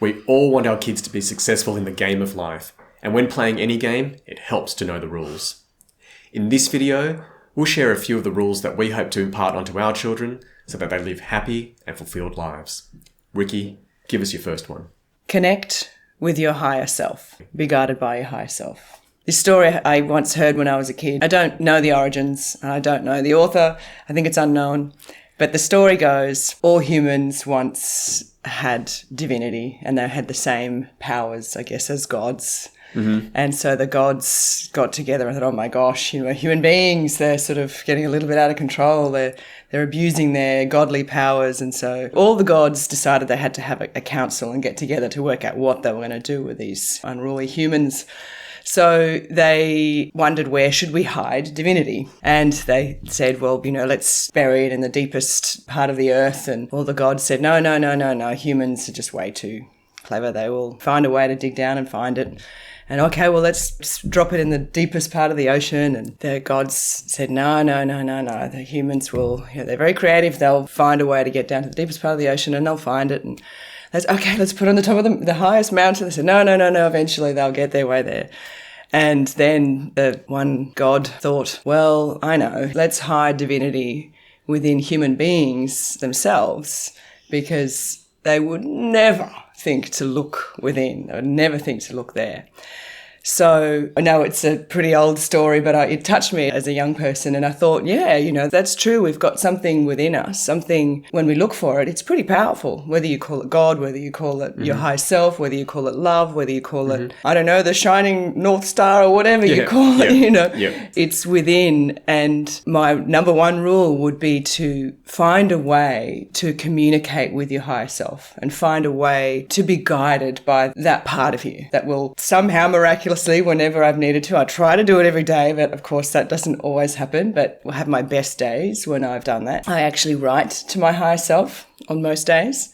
We all want our kids to be successful in the game of life, and when playing any game, it helps to know the rules. In this video, we'll share a few of the rules that we hope to impart onto our children so that they live happy and fulfilled lives. Riki, give us your first one. Connect with your higher self. Be guided by your higher self. This story I once heard when I was a kid. I don't know the origins. I don't know the author. I think it's unknown. But the story goes, all humans once had divinity and they had the same powers, I guess, as gods. Mm-hmm. And so the gods got together and thought, oh my gosh, human beings, they're sort of getting a little bit out of control. They're abusing their godly powers. And so all the gods decided they had to have a council and get together to work out what they were going to do with these unruly humans. So they wondered, where should we hide divinity? And they said, well, let's bury it in the deepest part of the earth. And all the gods said, no, humans are just way too clever. They will find a way to dig down and find it. And okay, well, let's drop it in the deepest part of the ocean. And the gods said, no. The humans will, they're very creative. They'll find a way to get down to the deepest part of the ocean and they'll find it. And let's put it on the top of the highest mountain. They said, no. Eventually they'll get their way there. And then the one god thought, well, I know, let's hide divinity within human beings themselves, because they would never think to look within. They would never think to look there. So I know it's a pretty old story, but it touched me as a young person. And I thought, that's true. We've got something within us, something, when we look for it, it's pretty powerful. Whether you call it God, whether you call it your higher self, whether you call it love, whether you call it, I don't know, the shining North Star or whatever you call it, it's within. And my number one rule would be to find a way to communicate with your higher self and find a way to be guided by that part of you that will somehow miraculously, whenever I've needed to. I try to do it every day, but of course that doesn't always happen, but we'll have my best days when I've done that. I actually write to my higher self on most days,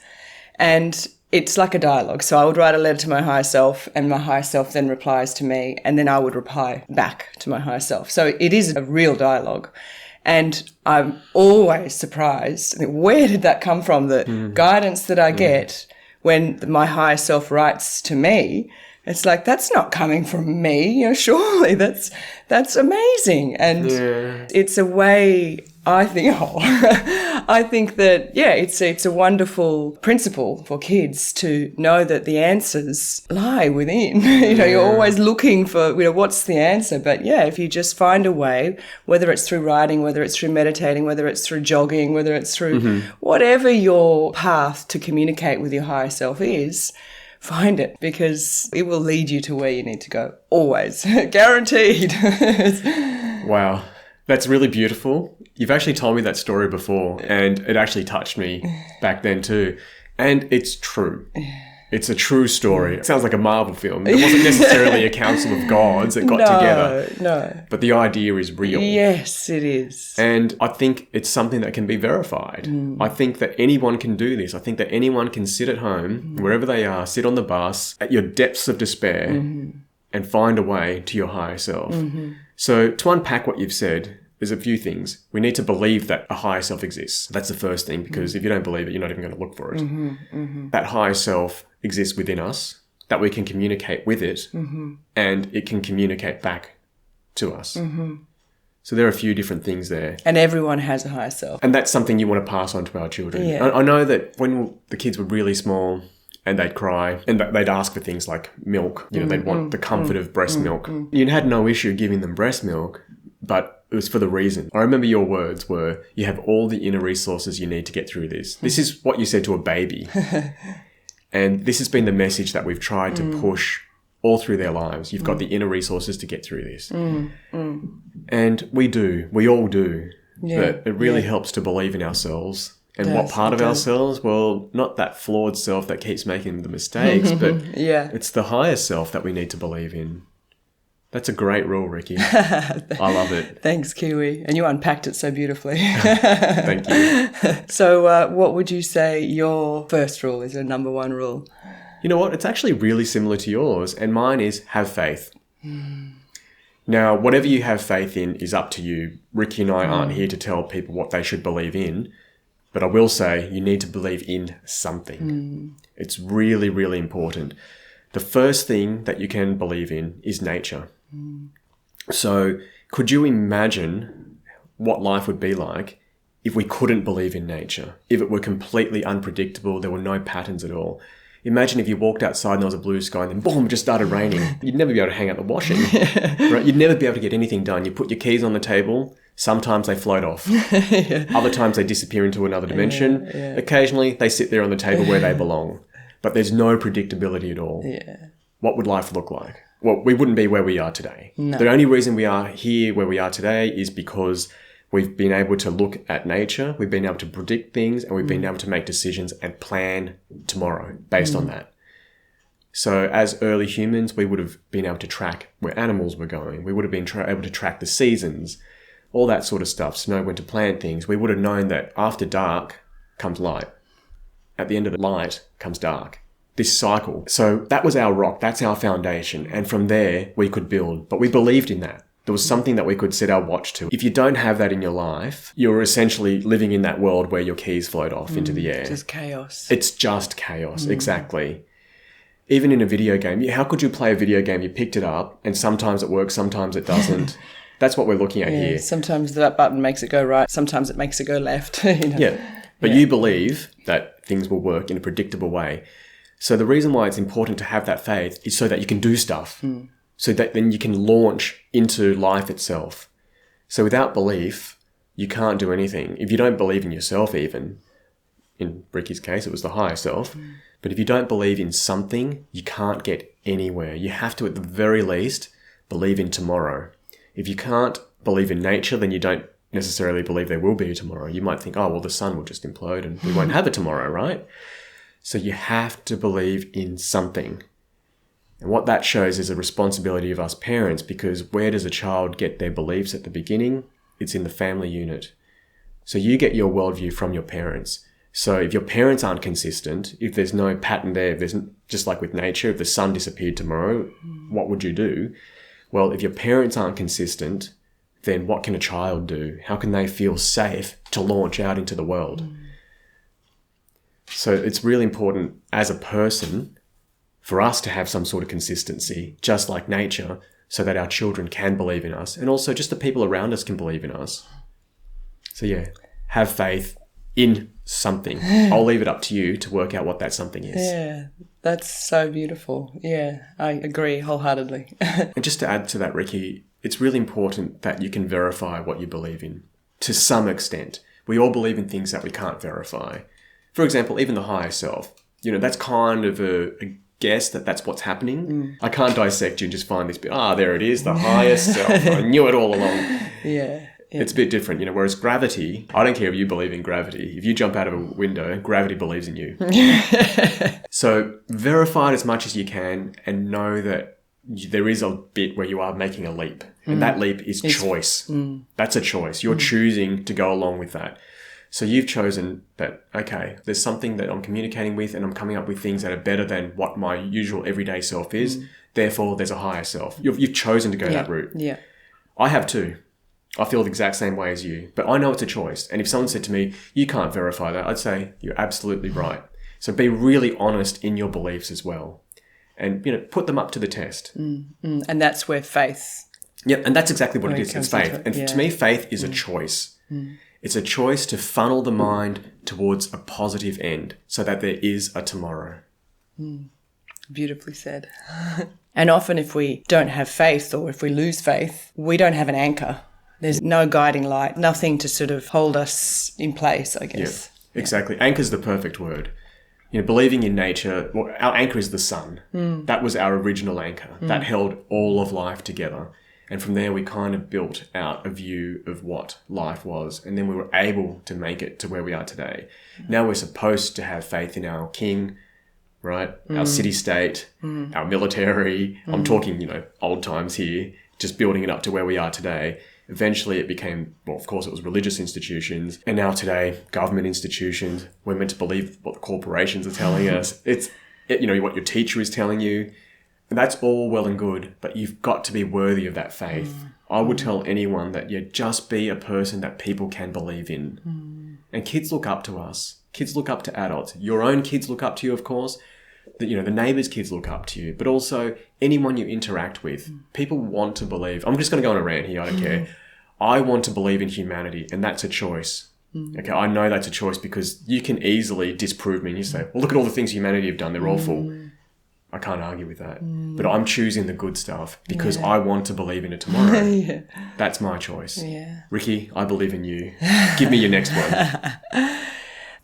and it's like a dialogue. So I would write a letter to my higher self and my higher self then replies to me, and then I would reply back to my higher self. So it is a real dialogue. And I'm always surprised. I think, where did that come from? The guidance that I get when my higher self writes to me, it's like, that's not coming from me, surely that's amazing. And it's a way, I think, that, it's a wonderful principle for kids to know that the answers lie within. You're always looking for, what's the answer? But if you just find a way, whether it's through writing, whether it's through meditating, whether it's through jogging, whether it's through whatever your path to communicate with your higher self is, find it, because it will lead you to where you need to go. Always. Guaranteed. Wow. That's really beautiful. You've actually told me that story before, and it actually touched me back then too. And it's true. It's a true story. It sounds like a Marvel film. It wasn't necessarily a council of gods that got together. No. But the idea is real. Yes, it is. And I think it's something that can be verified. I think that anyone can do this. I think that anyone can sit at home, wherever they are, sit on the bus, at your depths of despair, and find a way to your higher self. So to unpack what you've said, there's a few things. We need to believe that a higher self exists. That's the first thing, because if you don't believe it, you're not even going to look for it. That higher self exists within us, that we can communicate with it, and it can communicate back to us. So there are a few different things there. And everyone has a higher self. And that's something you want to pass on to our children. Yeah. I know that when the kids were really small and they'd cry and they'd ask for things like milk, they'd want the comfort of breast milk. You had no issue giving them breast milk, but it was for the reason. I remember your words were, you have all the inner resources you need to get through this. This is what you said to a baby. And this has been the message that we've tried to push all through their lives. You've got the inner resources to get through this. And we all do. But it really helps to believe in ourselves. And what part of ourselves? Well, not that flawed self that keeps making the mistakes, but it's the higher self that we need to believe in. That's a great rule, Riki. I love it. Thanks, Kiwi. And you unpacked it so beautifully. Thank you. So what would you say your first rule is, your number one rule? You know what? It's actually really similar to yours. And mine is have faith. Now, whatever you have faith in is up to you. Riki and I aren't here to tell people what they should believe in. But I will say you need to believe in something. It's really, really important. The first thing that you can believe in is nature. So could you imagine what life would be like if we couldn't believe in nature? If it were completely unpredictable, there were no patterns at all. Imagine if you walked outside and there was a blue sky and then boom, it just started raining. You'd never be able to hang out the washing. Right? You'd never be able to get anything done. You put your keys on the table. Sometimes they float off. Other times they disappear into another dimension. Occasionally they sit there on the table where they belong. But there's no predictability at all. What would life look like? Well, we wouldn't be where we are today. No. The only reason we are here where we are today is because we've been able to look at nature, we've been able to predict things, and we've been able to make decisions and plan tomorrow based on that. So as early humans, we would have been able to track where animals were going. We would have been able to track the seasons, all that sort of stuff, to know when to plant things. We would have known that after dark comes light. At the end of the light comes dark. This cycle. So that was our rock. That's our foundation. And from there, we could build. But we believed in that. There was something that we could set our watch to. If you don't have that in your life, you're essentially living in that world where your keys float off into the air. Just chaos. It's just chaos. Exactly. Even in a video game, how could you play a video game? You picked it up and sometimes it works, sometimes it doesn't. That's what we're looking at here. Sometimes that button makes it go right. Sometimes it makes it go left. But you believe that things will work in a predictable way. So the reason why it's important to have that faith is so that you can do stuff. So that then you can launch into life itself. So without belief, you can't do anything. If you don't believe in yourself even, in Riki's case, it was the higher self. But if you don't believe in something, you can't get anywhere. You have to, at the very least, believe in tomorrow. If you can't believe in nature, then you don't necessarily believe there will be a tomorrow. You might think, oh, well, the sun will just implode and we won't have a tomorrow, right? So you have to believe in something. And what that shows is a responsibility of us parents, because where does a child get their beliefs at the beginning? It's in the family unit. So you get your worldview from your parents. So if your parents aren't consistent, if there's no pattern there, if there's, just like with nature, if the sun disappeared tomorrow, what would you do? Well, if your parents aren't consistent, then what can a child do? How can they feel safe to launch out into the world? So it's really important as a person for us to have some sort of consistency, just like nature, so that our children can believe in us, and also just the people around us can believe in us. So have faith in something. I'll leave it up to you to work out what that something is. Yeah, that's so beautiful. Yeah, I agree wholeheartedly. And just to add to that, Riki, it's really important that you can verify what you believe in to some extent. We all believe in things that we can't verify. For example, even the higher self, that's kind of a guess that that's what's happening. I can't dissect you and just find this bit, there it is, the higher self. I knew it all along. Yeah. It's a bit different, whereas gravity, I don't care if you believe in gravity. If you jump out of a window, gravity believes in you. So verify it as much as you can and know that there is a bit where you are making a leap. And that leap is choice. That's a choice. You're choosing to go along with that. So you've chosen that, okay, there's something that I'm communicating with and I'm coming up with things that are better than what my usual everyday self is. Therefore, there's a higher self. You've chosen to go that route. Yeah. I have too. I feel the exact same way as you, but I know it's a choice. And if someone said to me, you can't verify that, I'd say, you're absolutely right. So be really honest in your beliefs as well. And, put them up to the test. And that's where faith. Yep, and that's exactly what it is. It's faith. And to me, faith is a choice. It's a choice to funnel the mind towards a positive end so that there is a tomorrow. Beautifully said. And often if we don't have faith, or if we lose faith, we don't have an anchor. There's no guiding light, nothing to sort of hold us in place, I guess. Yeah, exactly. Anchor's the perfect word. Believing in nature, our anchor is the sun. That was our original anchor. That held all of life together. And from there, we kind of built out a view of what life was. And then we were able to make it to where we are today. Now we're supposed to have faith in our king, right? Our city-state, our military. I'm talking, old times here, just building it up to where we are today. Eventually it became, of course it was religious institutions. And now today, government institutions. We're meant to believe what the corporations are telling us. It's, what your teacher is telling you. And that's all well and good, but you've got to be worthy of that faith. I would tell anyone that just be a person that people can believe in. And kids look up to us. Kids look up to adults. Your own kids look up to you, of course. The neighbours' kids look up to you. But also anyone you interact with. People want to believe. I'm just going to go on a rant here. I don't care. I want to believe in humanity, and that's a choice. Okay, I know that's a choice because you can easily disprove me and you say, well, look at all the things humanity have done. They're awful. I can't argue with that. But I'm choosing the good stuff because I want to believe in it tomorrow. That's my choice. Yeah. Riki, I believe in you. Give me your next one.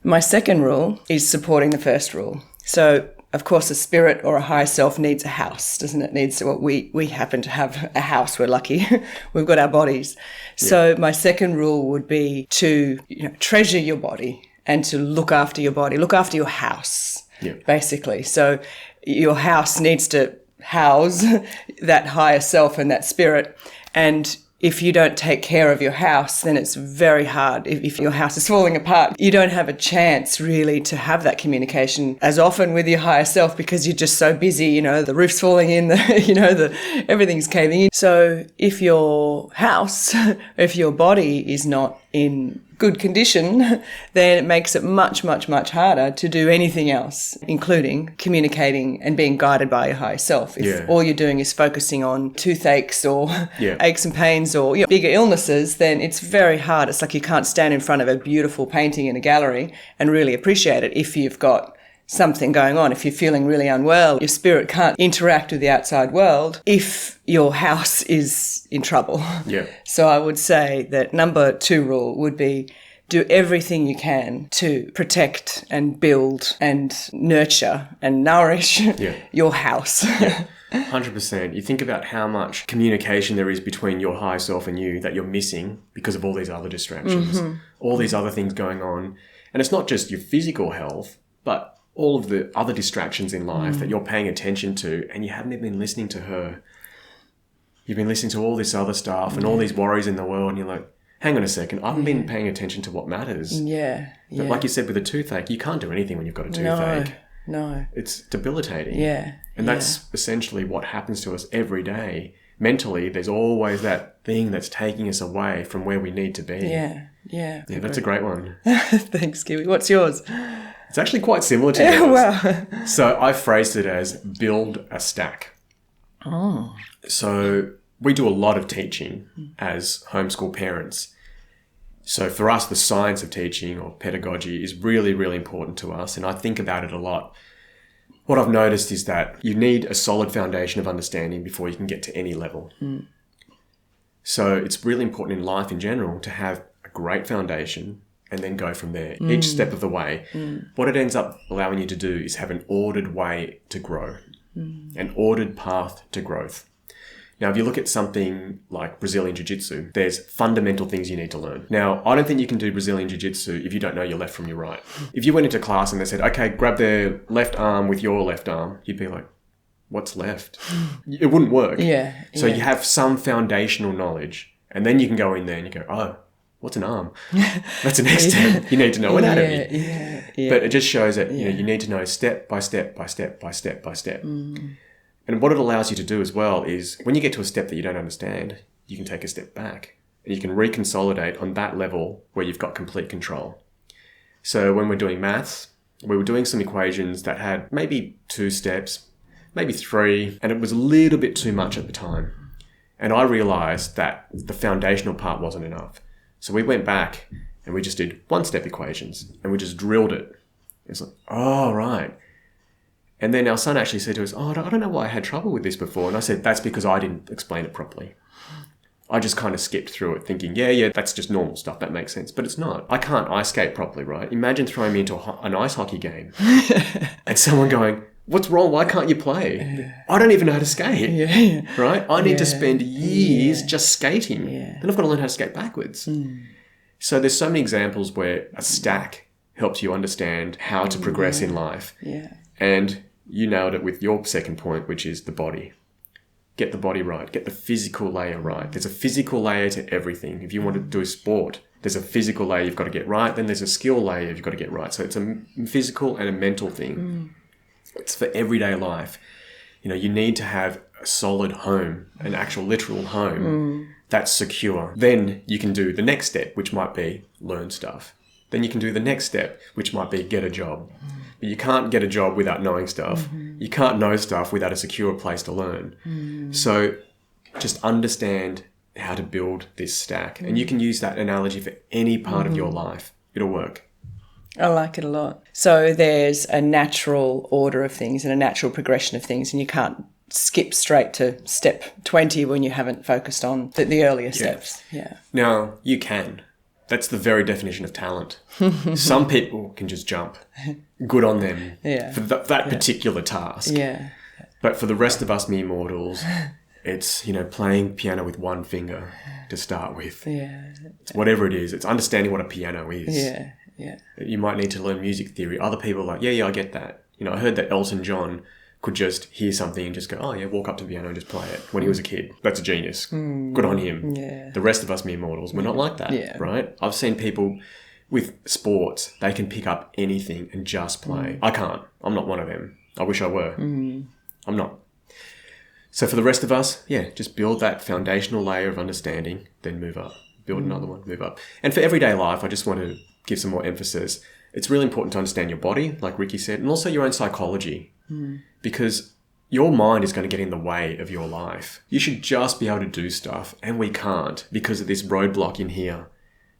My second rule is supporting the first rule. So, of course, a spirit or a higher self needs a house, doesn't it? Needs what we happen to have a house. We're lucky. We've got our bodies. So my second rule would be to treasure your body and to look after your body, look after your house, basically. So your house needs to house that higher self and that spirit. And if you don't take care of your house, then it's very hard. If your house is falling apart, you don't have a chance really to have that communication as often with your higher self because you're just so busy, the roof's falling in, everything's caving in. So if your house, if your body is not in good condition, then it makes it much, much, much harder to do anything else, including communicating and being guided by your higher self. If all you're doing is focusing on toothaches or aches and pains or bigger illnesses, then it's very hard. It's like you can't stand in front of a beautiful painting in a gallery and really appreciate it if you've got something going on. If you're feeling really unwell, your spirit can't interact with the outside world if your house is in trouble. Yeah. So I would say that number 2 rule would be do everything you can to protect and build and nurture and nourish your house. 100%. You think about how much communication there is between your higher self and you that you're missing because of all these other distractions, all these other things going on. And it's not just your physical health, but all of the other distractions in life that you're paying attention to, and you haven't even been listening to her. You've been listening to all this other stuff and all these worries in the world, and you're like, hang on a second, I haven't been paying attention to what matters. But like you said with a toothache, you can't do anything when you've got a toothache. No. It's debilitating. Yeah. And that's essentially what happens to us every day. Mentally, there's always that thing that's taking us away from where we need to be. Yeah, that's a great one. Thanks, Kiwi. What's yours? It's actually quite similar to yours. Wow. So I phrased it as build a stack. Oh. So we do a lot of teaching as homeschool parents. So for us, the science of teaching or pedagogy is really, really important to us. And I think about it a lot. What I've noticed is that you need a solid foundation of understanding before you can get to any level. So it's really important in life in general to have a great foundation and then go from there, each step of the way. What it ends up allowing you to do is have an ordered way to grow, an ordered path to growth. Now, if you look at something like Brazilian Jiu-Jitsu, there's fundamental things you need to learn. Now, I don't think you can do Brazilian Jiu-Jitsu if you don't know your left from your right. If you went into class and they said, okay, grab their left arm with your left arm, you'd be like, what's left? It wouldn't work. So you have some foundational knowledge, and then you can go in there and you go, oh, what's an arm? That's the next step. You need to know anatomy. But it just shows that you need to know step by step by step by step by step. And what it allows you to do as well is when you get to a step that you don't understand, you can take a step back and you can reconsolidate on that level where you've got complete control. So when we're doing maths, we were doing some equations that had maybe 2 steps, maybe 3, and it was a little bit too much at the time. And I realized that the foundational part wasn't enough. So we went back and we just did 1-step equations and we just drilled it. It's like, oh, right. And then our son actually said to us, oh, I don't know why I had trouble with this before. And I said, that's because I didn't explain it properly. I just kind of skipped through it thinking, yeah, that's just normal stuff. That makes sense. But it's not. I can't ice skate properly, right? Imagine throwing me into an ice hockey game and someone going, what's wrong? Why can't you play? I don't even know how to skate, right? I need to spend years just skating. Then I've got to learn how to skate backwards. So there's so many examples where a stack helps you understand how to progress in life. And you nailed it with your second point, which is the body. Get the body right. Get the physical layer right. There's a physical layer to everything. If you want to do sport, there's a physical layer you've got to get right. Then there's a skill layer you've got to get right. So it's a physical and a mental thing. It's for everyday life. You need to have a solid home, an actual literal home that's secure. Then you can do the next step, which might be learn stuff. then you can do the next step, which might be get a job. But you can't get a job without knowing stuff. You can't know stuff without a secure place to learn. So just understand how to build this stack. And you can use that analogy for any part of your life. It'll work. I like it a lot. So there's a natural order of things and a natural progression of things, and you can't skip straight to step 20 when you haven't focused on the earlier steps. Yeah. Now, you can. That's the very definition of talent. Some people can just jump. Good on them for that particular task. Yeah. But for the rest of us mere mortals, it's, playing piano with one finger to start with. Yeah. It's whatever it is. It's understanding what a piano is. Yeah. Yeah. You might need to learn music theory. Other people are like, yeah, I get that. I heard that Elton John could just hear something and just go, oh yeah, walk up to the piano and just play it when he was a kid. That's a genius. Good on him. Yeah. The rest of us mere mortals, we're not like that, right? I've seen people with sports, they can pick up anything and just play. I can't. I'm not one of them. I wish I were. I'm not. So for the rest of us, just build that foundational layer of understanding, then move up. Build another one, move up. And for everyday life, I just want to give some more emphasis. It's really important to understand your body, like Riki said, and also your own psychology. Because your mind is going to get in the way of your life. You should just be able to do stuff, and we can't because of this roadblock in here.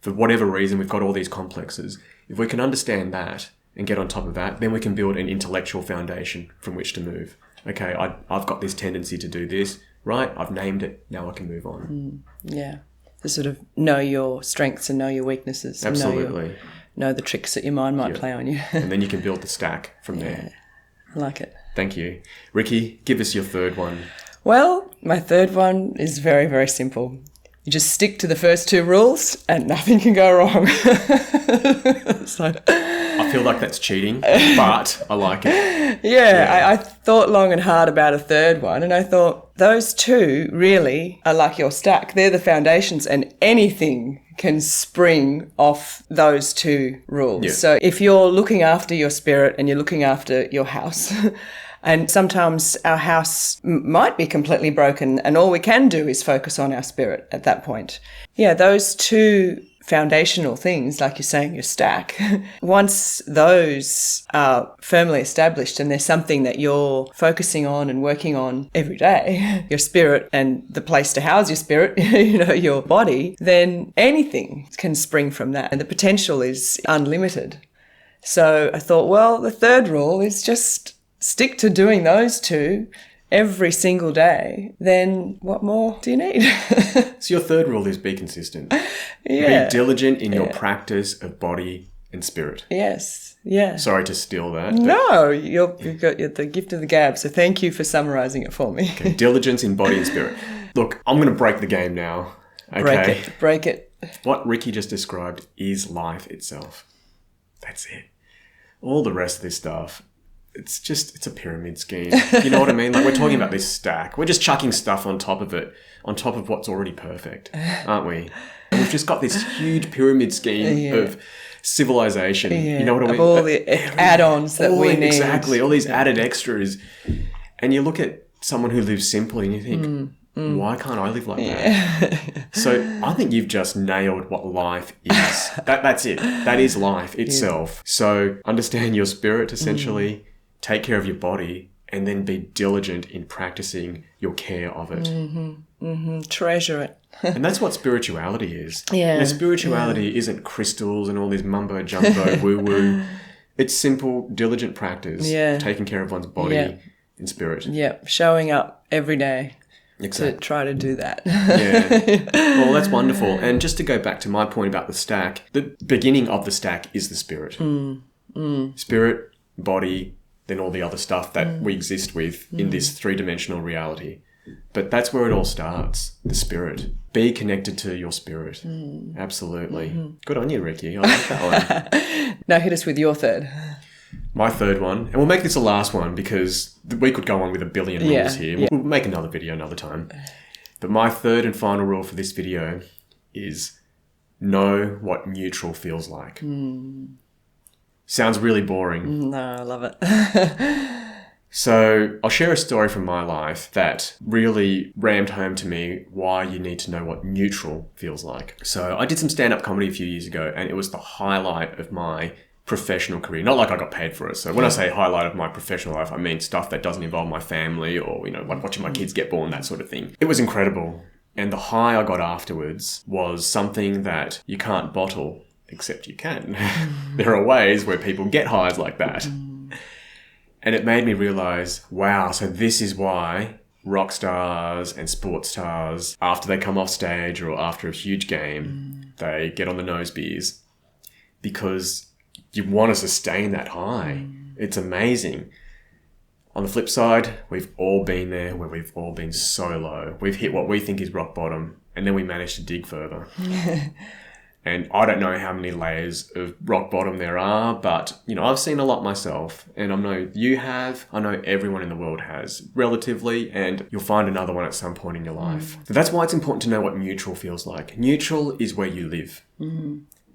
For whatever reason, we've got all these complexes. If we can understand that and get on top of that, then we can build an intellectual foundation from which to move. Okay, I've got this tendency to do this, right? I've named it. Now I can move on. Yeah. To sort of know your strengths and know your weaknesses. Absolutely. And know the tricks that your mind might play on you. And then you can build the stack from there. I like it. Thank you. Riki, give us your third one. Well, my third one is very, very simple. You just stick to the first two rules and nothing can go wrong. I feel like that's cheating, but I like it. Yeah. I thought long and hard about a third one, and I thought those two really are like your stack. They're the foundations, and anything can spring off those two rules. Yeah. So if you're looking after your spirit and you're looking after your house, and sometimes our house might be completely broken and all we can do is focus on our spirit at that point. Yeah, those two foundational things, like you're saying, your stack, once those are firmly established and there's something that you're focusing on and working on every day, your spirit and the place to house your spirit, your body, then anything can spring from that. And the potential is unlimited. So I thought, well, the third rule is just stick to doing those two every single day, then what more do you need? So your third rule is be consistent. Yeah. Be diligent in your practice of body and spirit. Yes. Yeah. Sorry to steal that. No, you've got the gift of the gab, so thank you for summarising it for me. Okay, diligence in body and spirit. Look, I'm going to break the game now. Okay? Break it. What Riki just described is life itself. That's it. All the rest of this stuff, it's a pyramid scheme. You know what I mean? Like, we're talking about this stack. We're just chucking stuff on top of it, on top of what's already perfect, aren't we? And we've just got this huge pyramid scheme of civilization. Yeah. You know what I mean? Of all the add-ons that we need. Exactly, all these added extras. And you look at someone who lives simply and you think, why can't I live like that? So I think you've just nailed what life is. That's it. That is life itself. Yeah. So understand your spirit, essentially. Take care of your body, and then be diligent in practicing your care of it. Treasure it. And that's what spirituality is. Yeah. And spirituality isn't crystals and all this mumbo jumbo woo woo. It's simple, diligent practice. Yeah. Taking care of one's body and spirit. Yeah. Showing up every day. Exactly. To try to do that. Yeah. Well, that's wonderful. And just to go back to my point about the stack, the beginning of the stack is the spirit. Spirit, body, then all the other stuff that we exist with in this three-dimensional reality. But that's where it all starts, the spirit. Be connected to your spirit. Absolutely. Good on you, Riki. I like that one. Now hit us with your third. My third one, and we'll make this the last one because we could go on with a billion rules here. Yeah. We'll make another video another time. But my third and final rule for this video is know what neutral feels like. Sounds really boring. No, I love it. So I'll share a story from my life that really rammed home to me why you need to know what neutral feels like. So I did some stand-up comedy a few years ago, and it was the highlight of my professional career. Not like I got paid for it. So when I say highlight of my professional life, I mean stuff that doesn't involve my family or, like watching my kids get born, that sort of thing. It was incredible. And the high I got afterwards was something that you can't bottle, except you can. There are ways where people get highs like that. And it made me realize, wow, so this is why rock stars and sports stars, after they come off stage or after a huge game, they get on the nose beers, because you want to sustain that high. It's amazing. On the flip side, we've all been there where we've all been so low. We've hit what we think is rock bottom, and then we manage to dig further. And I don't know how many layers of rock bottom there are, but, I've seen a lot myself, and I know you have. I know everyone in the world has, relatively, and you'll find another one at some point in your life. So that's why it's important to know what neutral feels like. Neutral is where you live.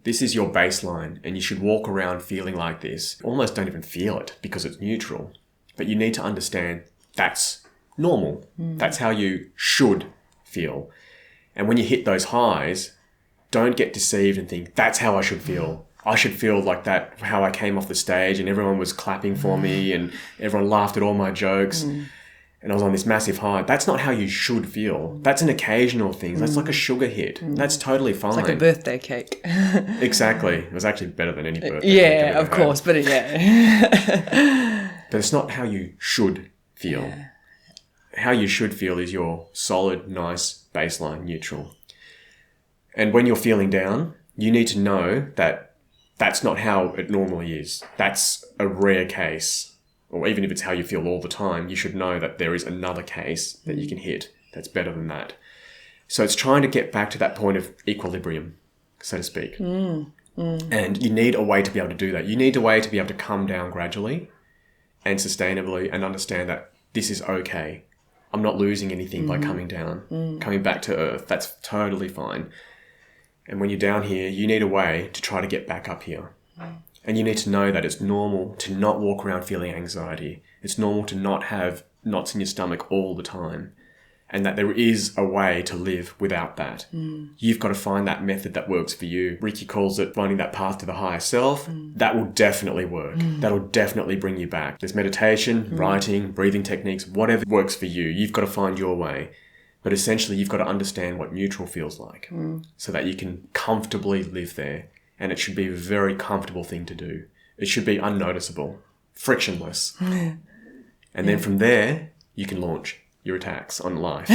This is your baseline, and you should walk around feeling like this. Almost don't even feel it because it's neutral. But you need to understand that's normal. That's how you should feel. And when you hit those highs, don't get deceived and think, that's how I should feel. I should feel like that, how I came off the stage and everyone was clapping for me and everyone laughed at all my jokes. And I was on this massive high. That's not how you should feel. That's an occasional thing. That's like a sugar hit. That's totally fine. It's like a birthday cake. Exactly. It was actually better than any birthday cake. Yeah, of course. But But it's not how you should feel. Yeah. How you should feel is your solid, nice baseline, neutral. And when you're feeling down, you need to know that that's not how it normally is. That's a rare case. Or even if it's how you feel all the time, you should know that there is another case that you can hit that's better than that. So it's trying to get back to that point of equilibrium, so to speak. And you need a way to be able to do that. You need a way to be able to come down gradually and sustainably and understand that this is okay. I'm not losing anything by coming down. Coming back to earth, that's totally fine. And when you're down here, you need a way to try to get back up here. And you need to know that it's normal to not walk around feeling anxiety. It's normal to not have knots in your stomach all the time. And that there is a way to live without that. You've got to find that method that works for you. Riki calls it finding that path to the higher self. That will definitely work. That'll definitely bring you back. There's meditation, writing, breathing techniques, whatever works for you. You've got to find your way. But essentially, you've got to understand what neutral feels like so that you can comfortably live there. And it should be a very comfortable thing to do. It should be unnoticeable, frictionless. And then from there, you can launch your attacks on life.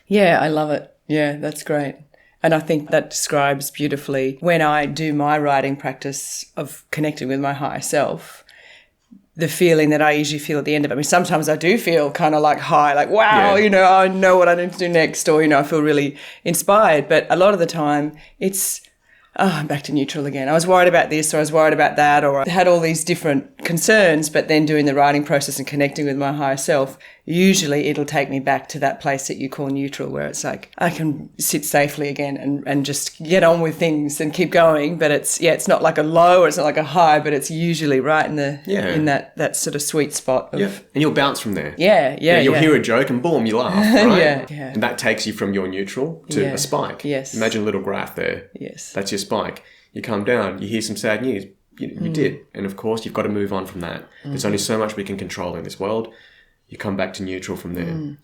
Yeah, I love it. Yeah, that's great. And I think that describes beautifully when I do my writing practice of connecting with my higher self, the feeling that I usually feel at the end of it. I mean, sometimes I do feel kind of like high, like, wow, I know what I need to do next, or, I feel really inspired. But a lot of the time it's, I'm back to neutral again. I was worried about this, or I was worried about that, or I had all these different concerns, but then doing the writing process and connecting with my higher self, usually it'll take me back to that place that you call neutral, where it's like I can sit safely again and just get on with things and keep going. But it's not like a low or it's not like a high, but it's usually right in the in that sort of sweet spot of, and you'll bounce from there. You'll hear a joke and boom, you laugh, right? Yeah. And that takes you from your neutral to a spike. Yes. Imagine a little graph there. Yes. That's your spike. You come down, you hear some sad news. You did. And of course, you've got to move on from that. There's only so much we can control in this world. You come back to neutral from there.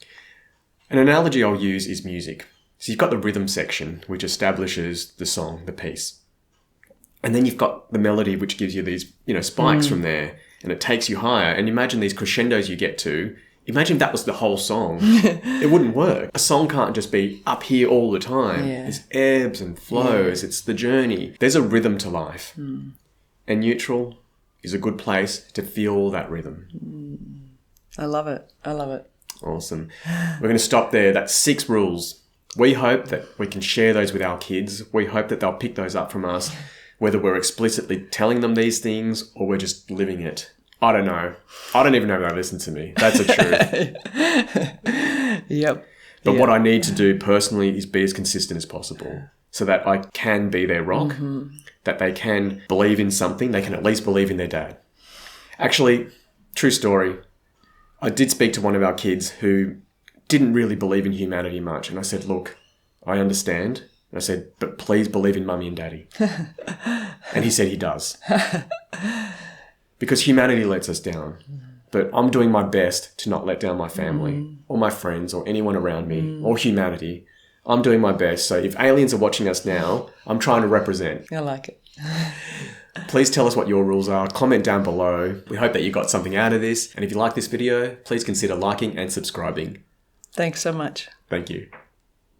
An analogy I'll use is music. So you've got the rhythm section, which establishes the song, the piece. And then you've got the melody, which gives you these, spikes from there. And it takes you higher. And imagine these crescendos you get to. Imagine if that was the whole song. It wouldn't work. A song can't just be up here all the time. There's ebbs and flows. It's the journey. There's a rhythm to life. And neutral is a good place to feel that rhythm. I love it. Awesome. We're going to stop there. That's 6 rules. We hope that we can share those with our kids. We hope that they'll pick those up from us, whether we're explicitly telling them these things or we're just living it. I don't know. I don't even know if they listen to me. That's the truth. Yep. But what I need to do personally is be as consistent as possible so that I can be their rock, that they can believe in something. They can at least believe in their dad. Actually, true story. I did speak to one of our kids who didn't really believe in humanity much. And I said, look, I understand. And I said, but please believe in mummy and daddy. And he said he does. Because humanity lets us down. But I'm doing my best to not let down my family or my friends or anyone around me or humanity. I'm doing my best. So if aliens are watching us now, I'm trying to represent. I like it. Please tell us what your rules are. Comment down below. We hope that you got something out of this. And if you like this video, please consider liking and subscribing. Thanks so much. Thank you.